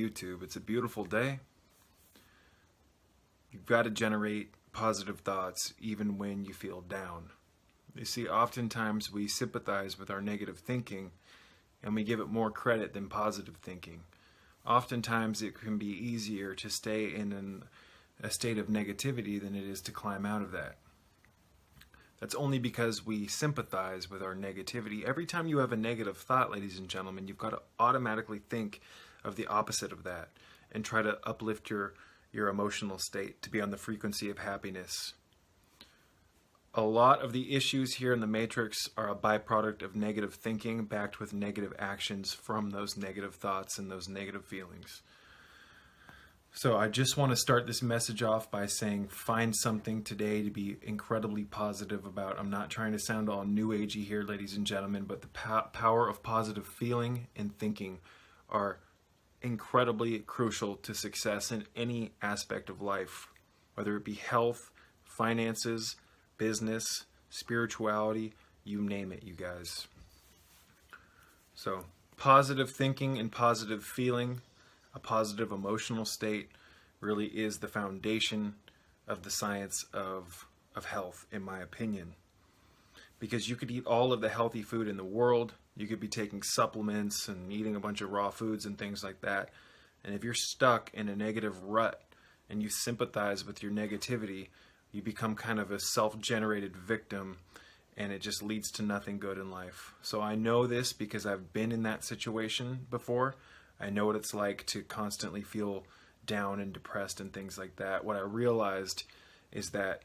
YouTube. It's a beautiful day. You've got to generate positive thoughts even when you feel down. You see, oftentimes we sympathize with our negative thinking and we give it more credit than positive thinking. Oftentimes it can be easier to stay in a state of negativity than it is to climb out of that. That's only because we sympathize with our negativity. Every time you have a negative thought, ladies and gentlemen, you've got to automatically think of the opposite of that and try to uplift your emotional state to be on the frequency of happiness. A lot of the issues here in the Matrix are a byproduct of negative thinking backed with negative actions from those negative thoughts and those negative feelings. So I just want to start this message off by saying find something today to be incredibly positive about. I'm not trying to sound all new agey here, ladies and gentlemen, but the power of positive feeling and thinking are incredibly crucial to success in any aspect of life, whether it be health, finances, business, spirituality, you name it, you guys. So positive thinking and positive feeling, a positive emotional state, really is the foundation of the science of health, in my opinion. Because you could eat all of the healthy food in the world, you could be taking supplements and eating a bunch of raw foods and things like that, and if you're stuck in a negative rut and you sympathize with your negativity, you become kind of a self-generated victim, and it just leads to nothing good in life. So I know this because I've been in that situation before. I know what it's like to constantly feel down and depressed and things like that. What I realized is that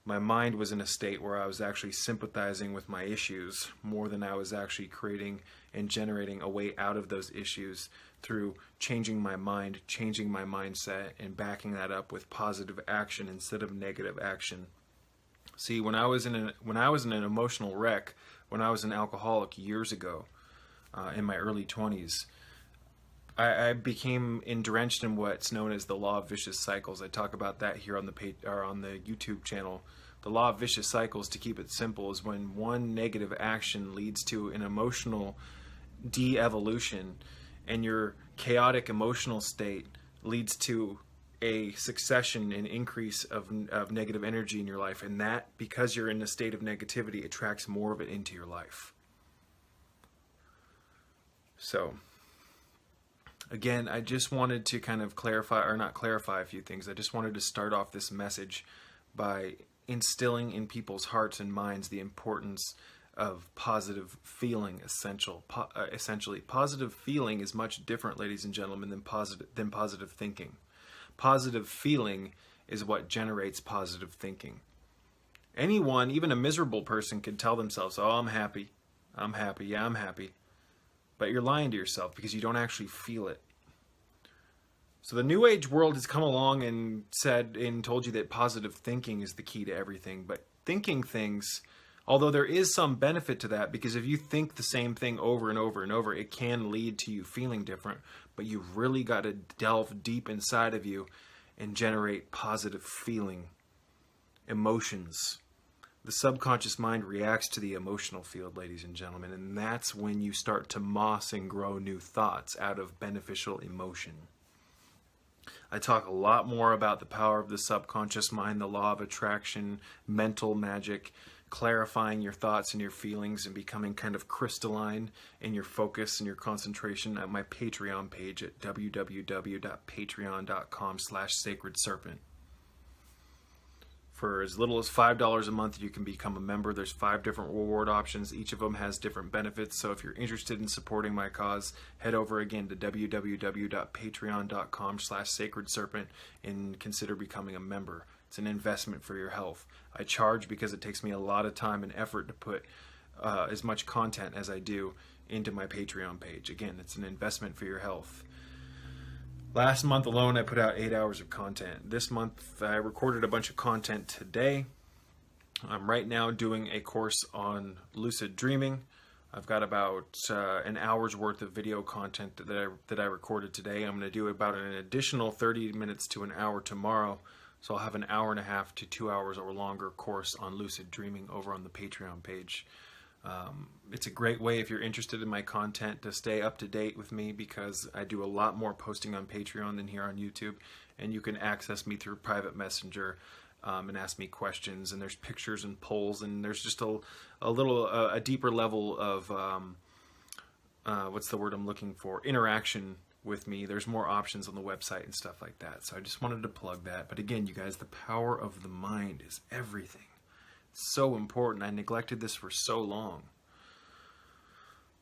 my mind was in a state where I was actually sympathizing with my issues more than I was actually creating and generating a way out of those issues through changing my mind, changing my mindset, and backing that up with positive action instead of negative action. See, when I was in an emotional wreck, when I was an alcoholic years ago, in my early 20s, I became drenched in what's known as the law of vicious cycles. I talk about that here on the YouTube channel. The law of vicious cycles, to keep it simple, is when one negative action leads to an emotional de-evolution, and your chaotic emotional state leads to a succession and increase of negative energy in your life. And that, because you're in a state of negativity, attracts more of it into your life. So again, I just wanted to kind of clarify a few things. I just wanted to start off this message by instilling in people's hearts and minds the importance of positive feeling. Essentially, positive feeling is much different, ladies and gentlemen, than positive thinking. Positive feeling is what generates positive thinking. Anyone, even a miserable person, could tell themselves, "Oh, I'm happy. Yeah, I'm happy." But you're lying to yourself because you don't actually feel it. So the New Age world has come along and told you that positive thinking is the key to everything. But thinking things, although there is some benefit to that, because if you think the same thing over and over and over, it can lead to you feeling different. But you've really got to delve deep inside of you and generate positive feeling, emotions. The subconscious mind reacts to the emotional field, ladies and gentlemen, and that's when you start to moss and grow new thoughts out of beneficial emotion. I talk a lot more about the power of the subconscious mind, the law of attraction, mental magic, clarifying your thoughts and your feelings and becoming kind of crystalline in your focus and your concentration at my Patreon page at www.patreon.com/sacredserpent. For as little as $5 a month, you can become a member. There's 5 different reward options. Each of them has different benefits. So if you're interested in supporting my cause, head over again to www.patreon.com/sacredserpent and consider becoming a member. It's an investment for your health. I charge because it takes me a lot of time and effort to put as much content as I do into my Patreon page. Again, it's an investment for your health. Last month alone, I put out 8 hours of content. This month, I recorded a bunch of content today. I'm right now doing a course on lucid dreaming. I've got about an hour's worth of video content that I recorded today. I'm going to do about an additional 30 minutes to an hour tomorrow. So I'll have an hour and a half to 2 hours or longer course on lucid dreaming over on the Patreon page. It's a great way, if you're interested in my content, to stay up to date with me, because I do a lot more posting on Patreon than here on YouTube, and you can access me through private messenger and ask me questions, and there's pictures and polls, and there's just a deeper level of what's the word I'm looking for, interaction with me. There's more options on the website and stuff like that. So I just wanted to plug that. But again, you guys, the power of the mind is everything. It's so important. I neglected this for so long.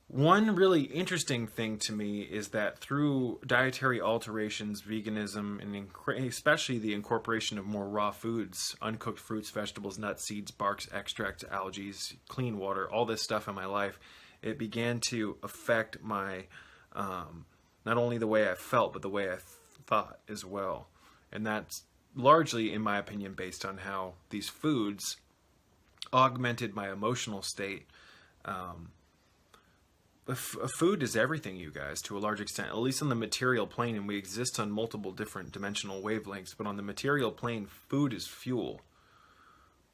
One really interesting thing to me is that through dietary alterations, veganism, and especially the incorporation of more raw foods, uncooked fruits, vegetables, nuts, seeds, barks, extracts, algae, clean water, all this stuff in my life, it began to affect my, not only the way I felt, but the way I thought as well. And that's largely, in my opinion, based on how these foods augmented my emotional state. Food is everything, you guys, to a large extent, at least on the material plane, and we exist on multiple different dimensional wavelengths, but on the material plane, food is fuel.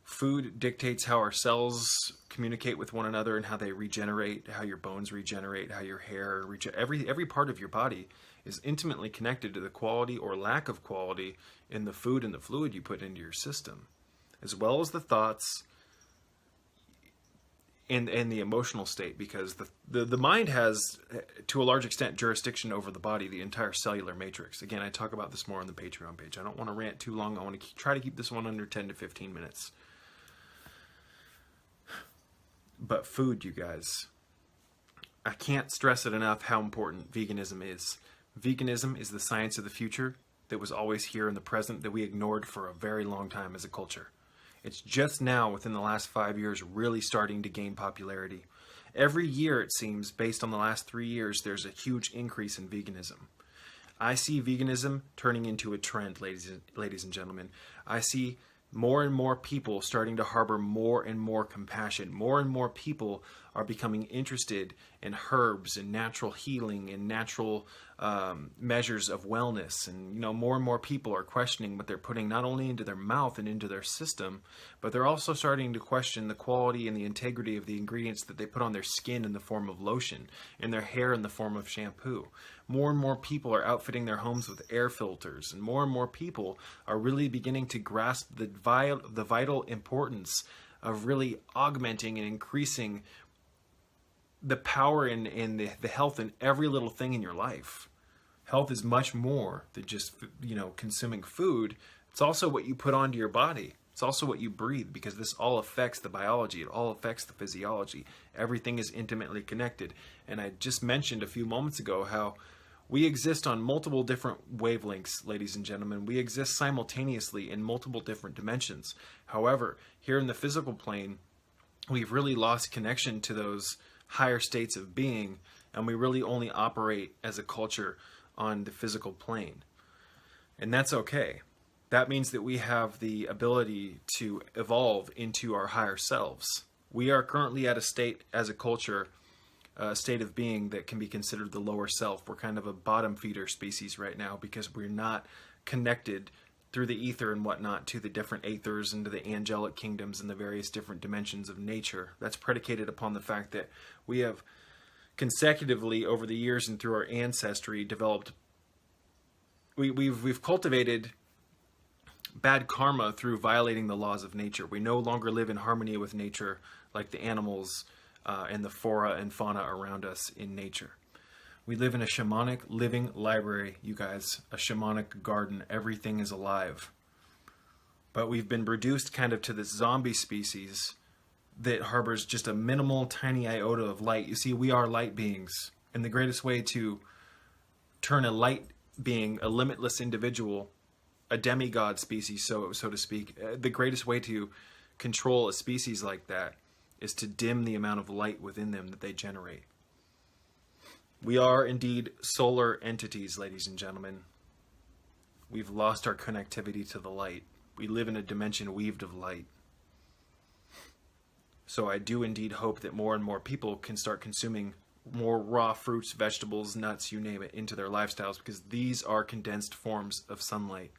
Food dictates how our cells communicate with one another and how they regenerate, how your bones regenerate, how your hair every part of your body is intimately connected to the quality or lack of quality in the food and the fluid you put into your system, as well as the thoughts and the emotional state, because the mind has, to a large extent, jurisdiction over the body, the entire cellular matrix. Again, I talk about this more on the Patreon page. I don't want to rant too long. I want to try to keep this one under 10 to 15 minutes. But food, you guys, I can't stress it enough how important veganism is. Veganism is the science of the future that was always here in the present, that we ignored for a very long time as a culture. It's just now, within the last 5 years, really starting to gain popularity. Every year, it seems, based on the last 3 years, there's a huge increase in veganism. I see veganism turning into a trend, ladies and gentlemen. I see more and more people starting to harbor more and more compassion. More and more people are becoming interested in herbs and natural healing and natural measures of wellness. And, more and more people are questioning what they're putting not only into their mouth and into their system, but they're also starting to question the quality and the integrity of the ingredients that they put on their skin in the form of lotion, and their hair in the form of shampoo. More and more people are outfitting their homes with air filters, and more people are really beginning to grasp the vital importance of really augmenting and increasing the power and the health in every little thing in your life. Health is much more than just, consuming food. It's also what you put onto your body. It's also what you breathe, because this all affects the biology. It all affects the physiology. Everything is intimately connected. And I just mentioned a few moments ago how we exist on multiple different wavelengths, ladies and gentlemen. We exist simultaneously in multiple different dimensions. However, here in the physical plane, we've really lost connection to those higher states of being, and we really only operate as a culture on the physical plane. And that's okay. That means that we have the ability to evolve into our higher selves. We are currently at a state as a culture, a state of being that can be considered the lower self. We're kind of a bottom feeder species right now, because we're not connected through the ether and whatnot to the different aethers and to the angelic kingdoms and the various different dimensions of nature. That's predicated upon the fact that we have consecutively over the years and through our ancestry developed, we've cultivated bad karma through violating the laws of nature. We no longer live in harmony with nature like the animals and the flora and fauna around us in nature. We live in a shamanic living library, you guys, a shamanic garden. Everything is alive. But we've been reduced kind of to this zombie species that harbors just a minimal, tiny iota of light. You see, we are light beings. And the greatest way to turn a light being, a limitless individual, a demigod species, so to speak, the greatest way to control a species like that is to dim the amount of light within them that they generate. We are indeed solar entities, ladies and gentlemen. We've lost our connectivity to the light. We live in a dimension weaved of light. So I do indeed hope that more and more people can start consuming more raw fruits, vegetables, nuts, you name it, into their lifestyles, because these are condensed forms of sunlight.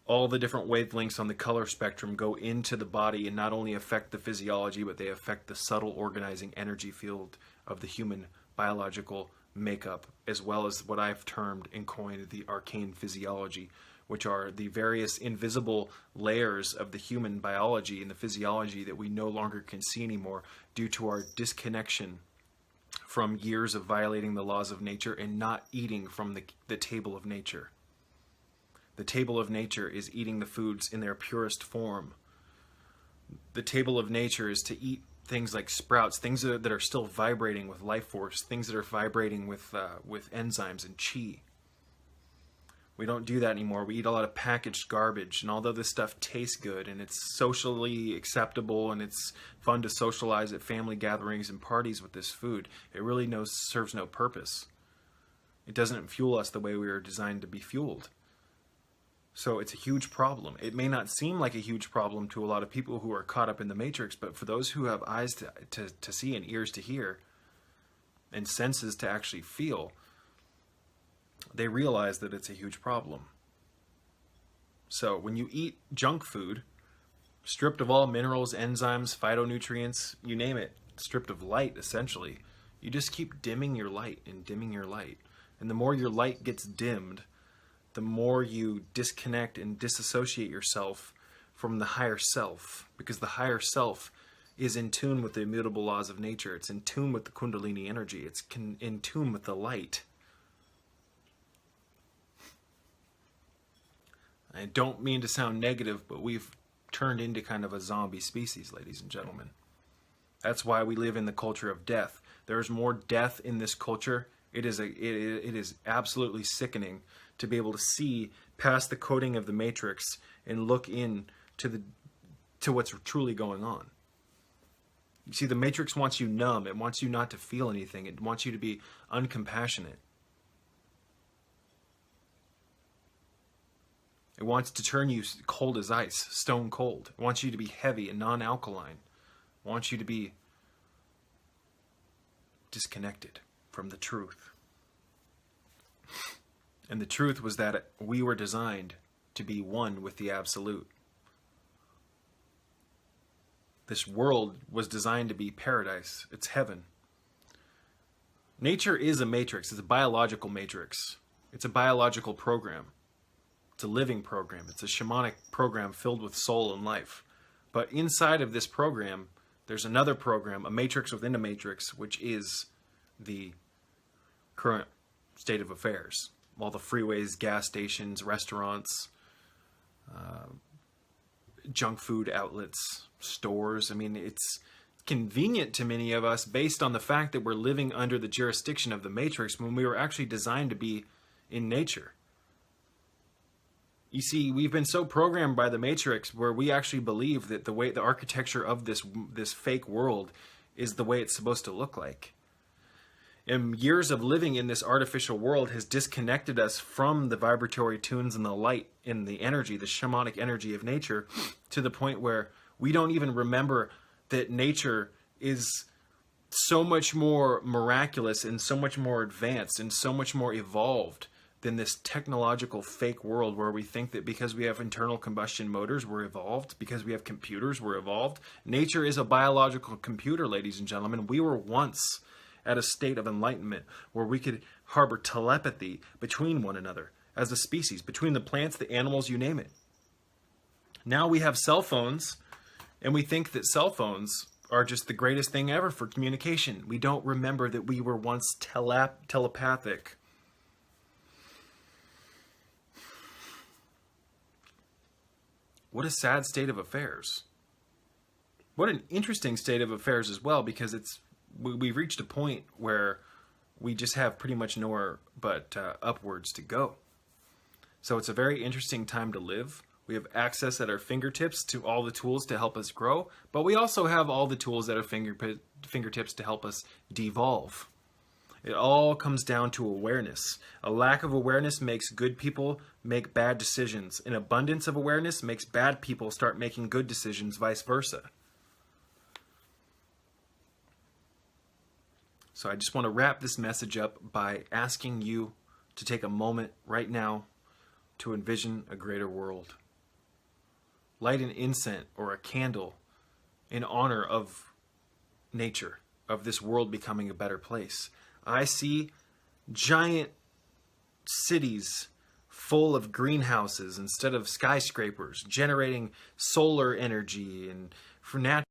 all the different wavelengths on the color spectrum go into the body and not only affect the physiology, but they affect the subtle organizing energy field of the human biological makeup, as well as what I've termed and coined the arcane physiology, which are the various invisible layers of the human biology and the physiology that we no longer can see anymore due to our disconnection from years of violating the laws of nature and not eating from the table of nature. The table of nature is eating the foods in their purest form. The table of nature is to eat things like sprouts, things that are still vibrating with life force, things that are vibrating with enzymes and chi. We don't do that anymore. We eat a lot of packaged garbage, and although this stuff tastes good and it's socially acceptable and it's fun to socialize at family gatherings and parties with this food, it really serves no purpose. It doesn't fuel us the way we were designed to be fueled. So it's a huge problem. It may not seem like a huge problem to a lot of people who are caught up in the matrix, but for those who have eyes to see and ears to hear and senses to actually feel, they realize that it's a huge problem. So when you eat junk food, stripped of all minerals, enzymes, phytonutrients, you name it, stripped of light essentially, you just keep dimming your light and dimming your light. And the more your light gets dimmed, the more you disconnect and disassociate yourself from the higher self, because the higher self is in tune with the immutable laws of nature. It's in tune with the Kundalini energy. It's in tune with the light. I don't mean to sound negative, but we've turned into kind of a zombie species, ladies and gentlemen. That's why we live in the culture of death. There's more death in this culture. It is absolutely sickening to be able to see past the coating of the matrix and look in to what's truly going on. You see, the matrix wants you numb. It wants you not to feel anything. It wants you to be uncompassionate. It wants to turn you cold as ice, stone cold. It wants you to be heavy and non-alkaline. It wants you to be disconnected from the truth. And the truth was that we were designed to be one with the Absolute. This world was designed to be paradise. It's heaven. Nature is a matrix. It's a biological matrix. It's a biological program. It's a living program. It's a shamanic program filled with soul and life. But inside of this program, there's another program, a matrix within a matrix, which is the current state of affairs. All the freeways, gas stations, restaurants, junk food outlets, stores. I mean, it's convenient to many of us based on the fact that we're living under the jurisdiction of the matrix when we were actually designed to be in nature. You see, we've been so programmed by the matrix where we actually believe that the architecture of this fake world is the way it's supposed to look like. And years of living in this artificial world has disconnected us from the vibratory tunes and the light and the energy, the shamanic energy of nature, to the point where we don't even remember that nature is so much more miraculous and so much more advanced and so much more evolved than this technological fake world where we think that because we have internal combustion motors, we're evolved, because we have computers, we're evolved. Nature is a biological computer, ladies and gentlemen. We were once at a state of enlightenment where we could harbor telepathy between one another as a species, between the plants, the animals, you name it. Now we have cell phones, and we think that cell phones are just the greatest thing ever for communication. We don't remember that we were once telepathic. What a sad state of affairs. What an interesting state of affairs as well, because we've reached a point where we just have pretty much nowhere but upwards to go. So it's a very interesting time to live. We have access at our fingertips to all the tools to help us grow, but we also have all the tools at our fingertips to help us devolve. It all comes down to awareness. A lack of awareness makes good people make bad decisions. An abundance of awareness makes bad people start making good decisions, vice versa. So I just want to wrap this message up by asking you to take a moment right now to envision a greater world. light an incense or a candle in honor of nature, of this world becoming a better place. I see giant cities full of greenhouses instead of skyscrapers, generating solar energy and for natural